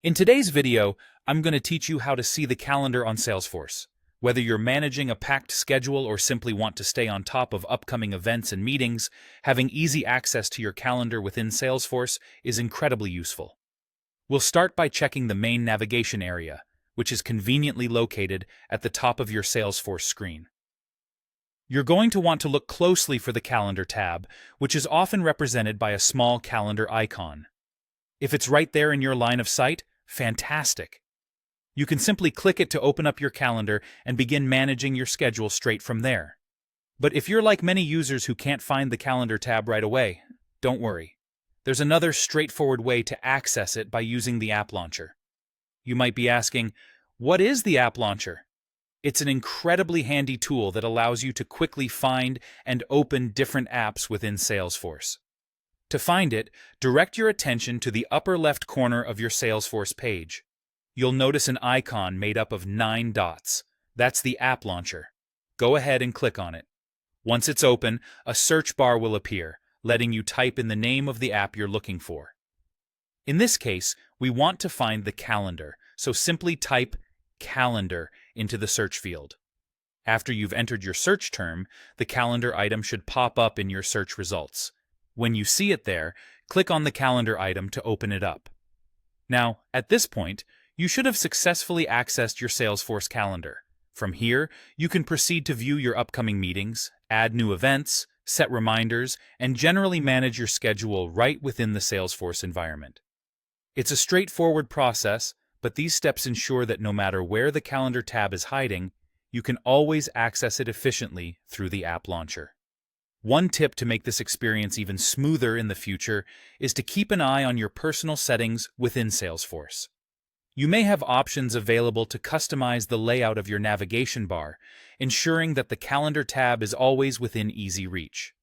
In today's video, I'm going to teach you how to see the calendar on Salesforce. Whether you're managing a packed schedule or simply want to stay on top of upcoming events and meetings, having easy access to your calendar within Salesforce is incredibly useful. We'll start by checking the main navigation area, which is conveniently located at the top of your Salesforce screen. You're going to want to look closely for the Calendar tab, which is often represented by a small calendar icon. If it's right there in your line of sight, fantastic. You can simply click it to open up your calendar and begin managing your schedule straight from there. But if you're like many users who can't find the Calendar tab right away, don't worry. There's another straightforward way to access it by using the App Launcher. You might be asking, what is the App Launcher? It's an incredibly handy tool that allows you to quickly find and open different apps within Salesforce. To find it, direct your attention to the upper left corner of your Salesforce page. You'll notice an icon made up of 9 dots. That's the App Launcher. Go ahead and click on it. Once it's open, a search bar will appear, letting you type in the name of the app you're looking for. In this case, we want to find the calendar, so simply type Calendar into the search field. After you've entered your search term, the calendar item should pop up in your search results. When you see it there, click on the calendar item to open it up. Now, at this point, you should have successfully accessed your Salesforce calendar. From here, you can proceed to view your upcoming meetings, add new events, set reminders, and generally manage your schedule right within the Salesforce environment. It's a straightforward process, but these steps ensure that no matter where the Calendar tab is hiding, you can always access it efficiently through the App Launcher. One tip to make this experience even smoother in the future is to keep an eye on your personal settings within Salesforce. You may have options available to customize the layout of your navigation bar, ensuring that the Calendar tab is always within easy reach.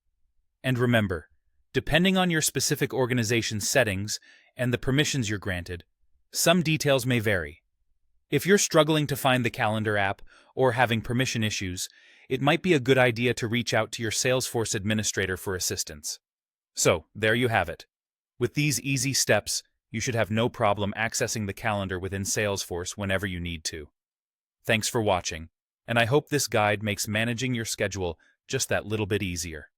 And remember, depending on your specific organization's settings and the permissions you're granted, some details may vary. If you're struggling to find the Calendar app or having permission issues, it might be a good idea to reach out to your Salesforce administrator for assistance. So, there you have it. With these easy steps, you should have no problem accessing the calendar within Salesforce whenever you need to. Thanks for watching, and I hope this guide makes managing your schedule just that little bit easier.